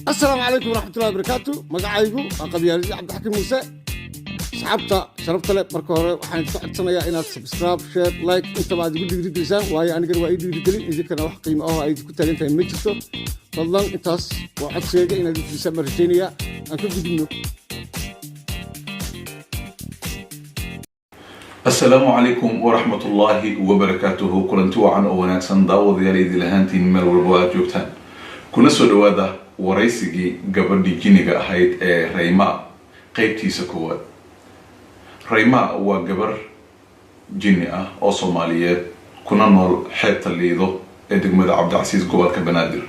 السلام عليكم ورحمة الله وبركاته. مقعيقو قبيالي عبد الحكيم موسى. صحابتا شرفت لك مركورة وحان تسميا إنات سبسكرايب شير لايك انت بعد قد يريد لسان وهي أنا قروا أيدي يريدلي إذا كان واحد قيمة أو أيدي كنت أنت ميتشتو فضلا انتاس وعد سيجا إنا دي لسان مرتينيا أنكم بدينو. السلام عليكم ورحمة الله وبركاته. كلنتو عن وناكسن داود يالي دي لهانتي من الوربوات جوبتان كنا سودوادا waraysigii gabadhii jiniga ahayd ee Rayma qaybtiisa koowaad. Rayma waa gabar jini ah oo Soomaaliyeed kuna nool xeebta Liido ee degmada Cabdicasiis gobolka Banaadir.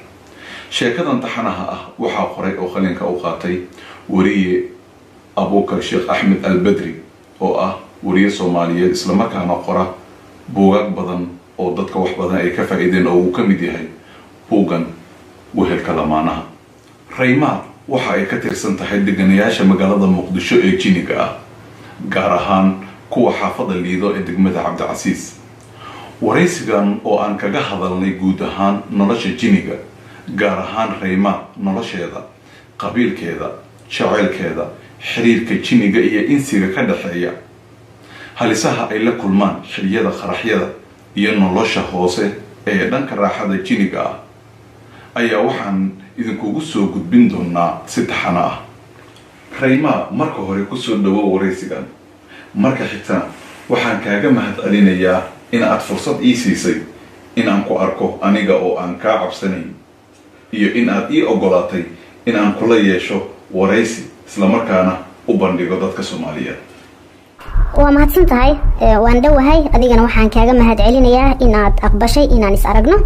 Sheekadan taxanaha ah waxaa qoray oo qalinka u qaatay wariye Abuukar Sheekh Axmed Albadri oo ah wariye Soomaaliyeed isla markaana qora buugaag badan oo dadka wax badan ay ka faa'iideen oo uu ka mid yahay buugan wehelka lamaanaha. Rayma waxa ay ka tirsan tahay deganayaasha magaalada Muqdisho ee jiniga ah gaar ahaan kuwa xaafada Liido ee degmada Cabdicasiis. Waraysigan oo aan kaga hadalnay guud ahaan nolosha jiniga gaar ahaan Rayma nolosheeda, qabiilkeeda, jaceylkeeda, xiriirka jiniga iyo insiga ka dhaxeeya, halisaha ay la kulmaan xilliyada qaraxyada iyo nolosha hoose ee dhanka raaxada jiniga ah ayaa waxaan idinkugu soo gudbin doonaa si taxana ah. Rayma marka hore ku soo dhawow waraysigan. Marka xigta waxaan kaaga mahadcelinayaa in aad fursad ii siisay in aan ku arko aniga oo aan ka cabsanayn iyo in aad ii ogolaatay in aan kula yeesho waraysi isla markaana u bandhigo dadka Soomaaliyeed. waa mahadsan tahay waan dhawahay adigana waxaan kaaga mahadcelinayaa in aad aqbashay inaan is aragno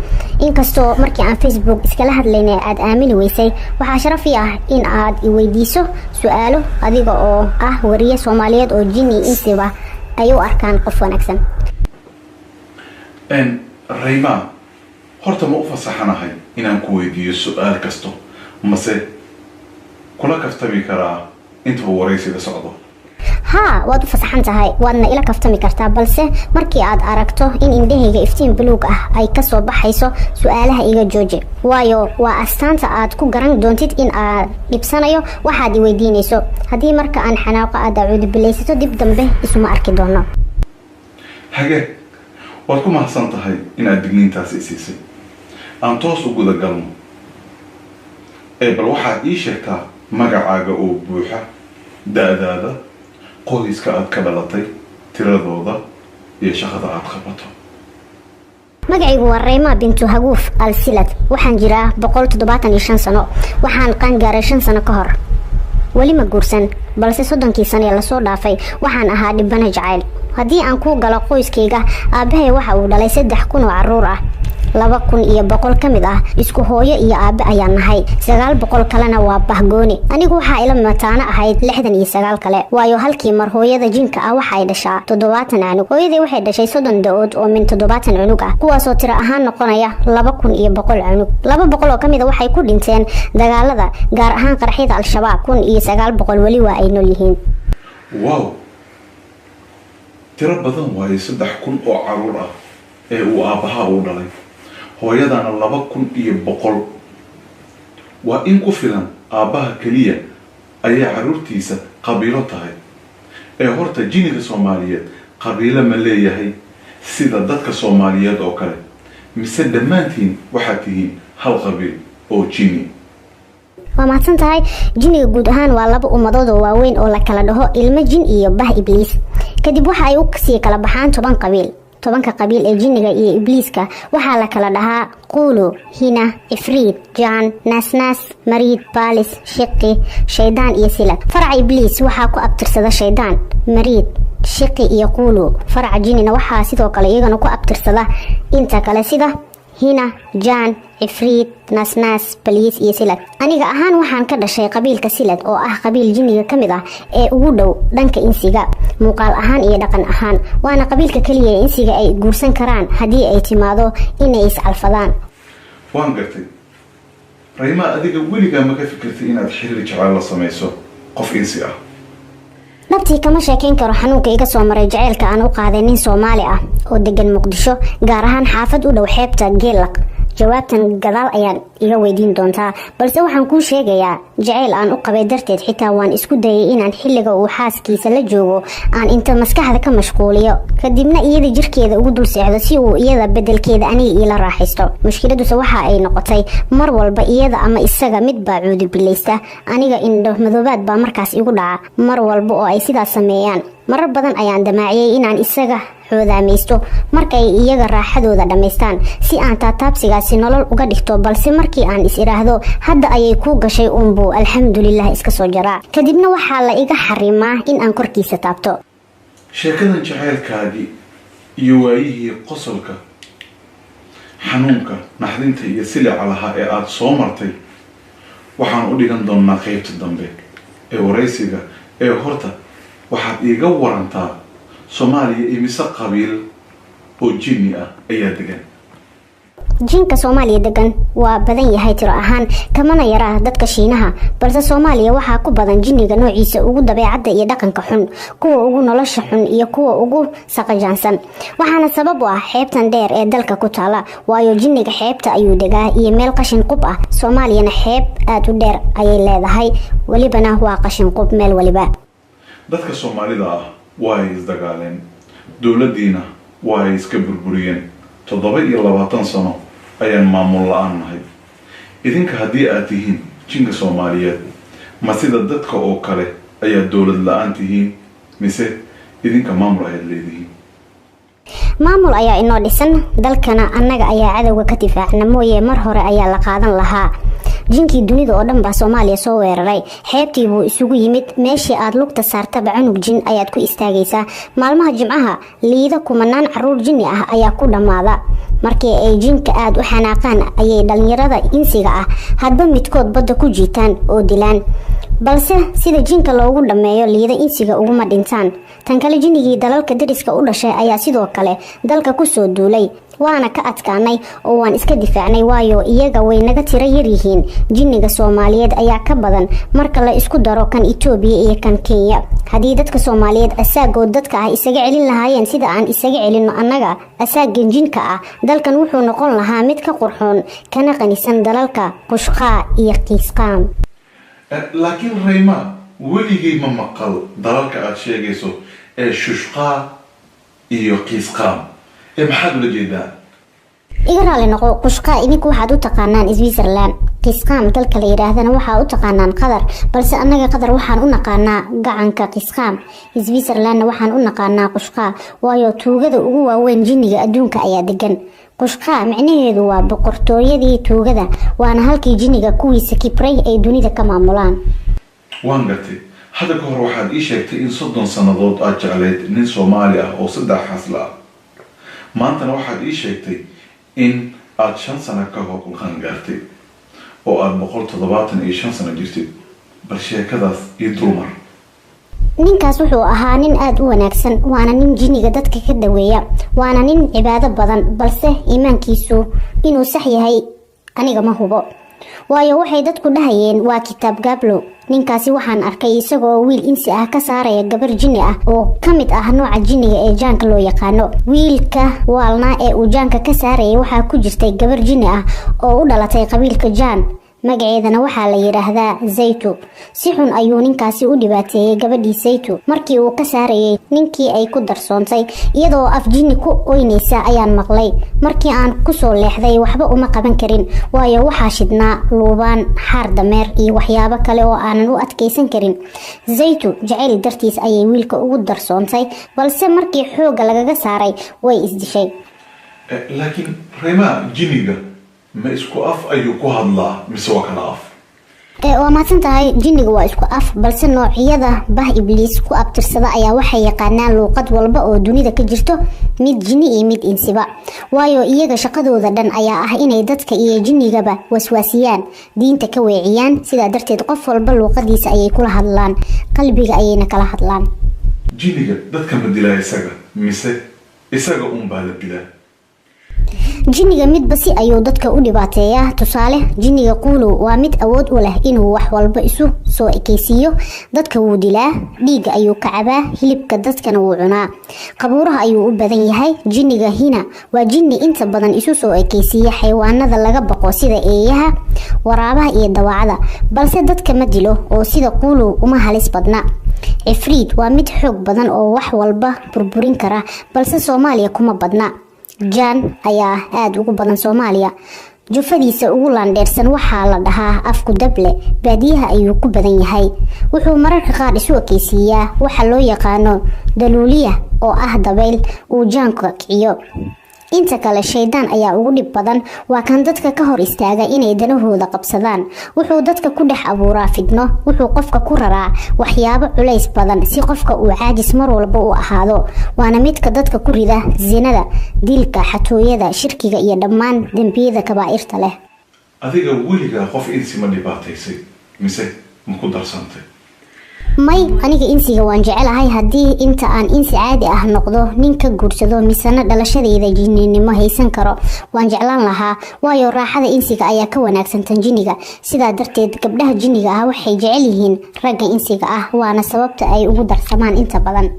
inkastoo markii aan Facebook iskala hadlaynay aad aamini weysay. waxaa sharaf ii ah in aad i weydiiso su'aalo adiga oo ah wariye Soomaaliyeed oo jini intiba ay u arkaan qof wanaagsan. Rayma horta ma u fasaxanahay inaan ku weydiiyo su'aal kasto mase kula kaftami karaa inta waraysiga socdo? waad u fasaxan tahay waadna ila kaftami kartaa balse markii aad aragto in indhahayga iftiin buluug ah ay ka soo baxayso su'aalaha iga jooji waayo waa astaanta aad ku garan doontid in aad dhibsanayo waxaad i weydiinayso. haddii marka aan xanaaqo aad acuudi bilaysato dib dambe isuma arki doono. hage waad ku mahadsan tahay inaad digniintaas i siisay. aan toos u guda galno bal waxaad ii sheegtaa magacaaga oo buuxa, da'daada, qoyska aad ka dhalatay, tiradooda iyo shaqada aad qabato. magacaygu waa Rayma bintu Haguuf Al-Silad. waxaan jiraa 175 sano. waxaan qaan gaaray 5 sano ka hor. wali ma guursan balse 30 sano la soo dhaafay waxaan ahaa dhibana jacayl. haddii aan ku galo qoyskayga, aabahay waxa uu dhalay 3,000 oo caruur ah. 2,100 ka mid ah isku hooyo iyo aabe ayaan nahay. 900 kalena waa bahgooni. anigu waxa ila mataana ahayd 69 kale waayo halkii mar hooyada jinka ah waxa ay dhashaa 70 cunug. hooyadii waxay dhashay 30 daood oo min 70 cunug ah kuwaasoo tiro ahaan noqonaya 2,100 cunug. 200 oo ka mid ah waxay ku dhinteen dagaalada gaar ahaan qaraxyada Al-Shabaab. 1,900 wali waa ay nool yihiin. wow, tiro badan waaye 3,000 oo caruur ah ee uu aabaha u dhalay. hooyadana 2,100 waa in ku filan. aabaha kaliya ayaa caruurtiisa qabiilo tahay. horta jiniga Soomaaliyeed qabiilo ma leeyahay sida dadka Soomaaliyeed oo kale mise dhammaantiin waxaad tihiin hal qabiil oo jini? waa mahadsan tahay. jiniga guud ahaan waa 2 ummadood oo waaweyn oo la kala dhaho ilmo jin iyo bah ibliis. kadib waxa ay u sii kala baxaan 10 qabiil. 10 qabiil ee jiniga iyo ibliiska waxaa la kala dhahaa Qulu, Hina, Ifriit, Jaan, Nasnas, Marid, Balis, Shiqi, Shaydaan iyo Silad. faraca ibliis waxaa ku abtirsada Shaydaan, Marid, Shiqi iyo Qulu. faraca jinina waxaa sidoo kale iyagana ku abtirsada inta kale sida Hina, Jaan, Ifriit, Nasnas, Balis iyo Silad. aniga ahaan waxaan ka dhashay qabiilka Silad oo ah qabiil jiniga ka mid ah ee ugu dhow dhanka insiga muuqaal ahaan iyo dhaqan ahaan. waana qabiilka kaliya ee insiga ay guursan karaan haddii ay timaado inay is calfadaan. waan gartay. Rayma adiga weligaa ma ka fikirtay inaad xiriir jacayl la samayso qof insi ah? nabtii kama sheekayn karo xanuunka iga soo maray jaceylka aan u qaaday nin Soomaali ah oo degan Muqdisho gaar ahaan xaafad u dhow xeebta Geelaq. jawaabtan gadaal ayaan iga weydiin doontaa balse waxaan kuu sheegayaa jacayl aan u qabay darteed xitaa waan isku dayay inaan xilliga uu xaaskiisa la joogo aan inta maskaxda ka mashquuliyo kadibna iyada jirkeeda ugu dul seexdo si uu iyada bedelkeeda aniga ila raaxaysto mushkiladuse waxa ay noqotay mar walba iyada ama isaga mid baa cuudi bilaysta aniga indho madoobaad baa markaas igu dhaca mar walba oo ay sidaas sameeyaan marar badan ayaan damaaciyay inaan isaga xoodaamaysto markay iyaga raaxadooda dhammaystaan si aan taataabsigaasi nolol uga dhigto balse markii aan is iraahdo hadda ayay kuu gashay unbuu alxamdulilah iska soo jaraa kadibna waxaa la iga xarimaa in aan korkiisa taabto sheekadan jacaylkaagii iyo waayihii qosolka xanuunka naxdinta iyo silica lahaa ee aada soo martay waxaan u dhigan doonaa qaybta dambe ee waraysiga ee horta waxaad iiga warantaa Soomaaliya imise qabiil oo jinni ah ayaa degan jinka Soomaaliya degan waa badan yahay tiro ahaan kamana yaraa dadka Shiinaha balse Soomaaliya waxaa ku badan jinniga noociisa ugu dabeecadda iyo dhaqanka xun kuwa ugu nolosha xun iyo kuwa ugu saqajaansan waxaana sabab u ah xeebtan dheer ee dalka ku taala waayo jinniga xeebta ayuu degaa iyo meel qashin qub ah Soomaaliyana xeeb aad u dheer ayay leedahay walibana waa qashin qub meel waliba dadka Soomaalida ah way isdagaaleen dawladdiina way iska burburiyeen 27 sano ayaan maamul la'aan nahay idinka haddii aad tihiin jinka Soomaaliyeed ma sida dadka oo kale ayaa dawlad la'aan tihiin mise idinka maamul ayaad leedihiin maamul ayaa inoo dhisan dalkana annaga ayaa cadawga ka difaacna mooye mar hore ayaa la qaadan lahaa jinkii dunida oo dhan baa Soomaaliya soo weeraray xeebtii buu isugu yimid meeshii aad lugta saartaba cunug jin ayaad ku istaagaysaa maalmaha jimcaha liida kumanaan caruur jinni ah ayaa ku dhamaada markii ay jinka aad u xanaaqaan ayay dhalinyarada insiga ah hadba midkood badda ku jiitaan oo dilaan balse sida jinka loogu dhameeyo liida insiga uguma dhintaan tan kale jinnigii dalalka dariska u dhashay ayaa sidoo kale dalka ku soo duulay waana ka adkaanay oo waan iska difaacnay waayo iyaga way naga tiro yar yihiin jinniga Soomaaliyeed ayaa ka badan marka la isku daro kan Itoobiya iyo kan Kenya hadii dadka Soomaaliyeed asaagood dadka ah isaga celin lahaayeen sida aan isaga celino annaga asaagan jinka ah dalkan wuxuu noqon lahaa mid ka qurxoon kana qanisan dalalka Qushqa iyo Qiisqaam laakiin Rayma weligii ma maqal dalalka aad sheegayso ee Shushqa iyo Qiisqaam maxaad ula jeedaa igaraale noqo Qushqa idinku waxaad u taqaanaan Switzerland Qiisqaam dalka la yiraahdana waxaa u taqaanaan Qatar balse annaga Qatar waxaan u naqaanaa gacanka Qiisqaam Switzerland waxaan u naqaanaa Qushqa waayo tuugada ugu waaweyn jinniga adduunka ayaa degan Qushqa macnaheedu waa boqortooyadii tuugada waana halkii jinniga kuwiisa kibray ay dunida ka maamulaan waan gartay hadda ka hor waxaad ii sheegtay in 30 sanadood aad jecleed nin Soomaali ah oo 3 xasla maantana waxaad ii sheegtay in aad 5 sano ka hor qaangaartay oo aad 175 sano jirtay bal sheekadaas iyo dulmar ninkaas wuxuu ahaa nin aad u wanaagsan waana nin jinniga dadka ka daweeya waana nin cibaado badan balse iimaankiisu inuu sax yahay aniga ma hubo waayo waxay dadku dhahayeen waa kitaab gaablo ninkaasi waxaan arkay isagoo wiil insi ah ka saaraya gabar jinni ah oo kamid ah nooca jinniga ee jaanka loo yaqaano wiilka waalna ee uu jaanka ka saarayay waxaa ku jirtay gabar jinni ah oo u dhalatay qabiilka jaan magaceedana waxaa la yiraahdaa Zaytu si xun ayuu ninkaasi u dhibaateeyay gabadhii Zaytu markii uu ka saarayay ninkii ay ku darsoontay iyadoo af jinni ku oynaysa ayaan maqlay markii aan ku soo leexday waxba uma qaban karin waayo waxaa shidnaa luubaan xaar dameer iyo waxyaabo kale oo aanan u adkeysan karin Zaytu jacayl dartiis ayay wiilka ugu darsoontay balse markii xooga lagaga saaray way isdishay laakiin Rayma jinniga ma isku af ayuu ku hadlaa mise waa kala af waa maasan tahay jinniga waa isku af balse noocyada bah ibliis ku abtirsada ayaa waxay yaqaanaan luuqad walba oo dunida ka jirto mid jinni iyo mid insiba waayo iyaga shaqadooda dhan ayaa ah inay dadka iyo jinnigaba waswaasiyaan diinta ka weeciyaan sidaa darteed qof walba luuqadiisa ayay kula hadlaan qalbiga ayayna kala hadlaan jinniga dadka ma dilaa isaga mise isaga baa la dilaa jinniga midba si ayuu dadka u dhibaateeyaa tusaale jinniga quulu waa mid awood u leh inuu wax walba isu soo ekeysiiyo dadka wuu dilaa dhiiga ayuu ka cabaa hilibka dadkana wuu cunaa qabuuraha ayuu u badan yahay jinniga hina waa jinni inta badan isu soo ekeysiiya xayawaanada laga baqo sida eeyaha waraabaha iyo dawacada balse dadka ma dilo oo sida quulu uma halis badna ifriid waa mid xoog badan oo wax walba burburin kara balse Soomaaliya kuma badna jaan ayaa aad ugu badan Soomaaliya jufadiisa ugu laandheersan waxaa la dhahaa afku dable baadiyaha ayuu ku badan yahay wuxuu mararka qaar isu ekeysiiyaa waxa loo yaqaano daluuliya oo ah dabayl uu jaanka kiciyo inta kale shaydaan ayaa ugu dhib badan waa kan dadka ka hor istaaga inay danahooda qabsadaan wuxuu dadka ku dhex abuuraa fidno wuxuu qofka ku raraa waxyaabo culays badan si qofka uu caajis mar walba u ahaado waana midka dadka ku rida zinada dilka xatooyada shirkiga iyo dhammaan dambiyada kabaa'irta leh adiga weligaa qof insi ma dhibaataysay mise ma ku darsantay may aniga insiga waan jecelahay haddii inta aan insi caadi ah noqdo ninka guursado misana dhalashadayda jinninimo haysan karo waan jeclaan lahaa waayo raaxada insiga ayaa ka wanaagsan tan jinniga sidaa darteed gabdhaha jinniga ah waxay jecel yihiin ragga insiga ah waana sababta ay ugu darsamaan inta badan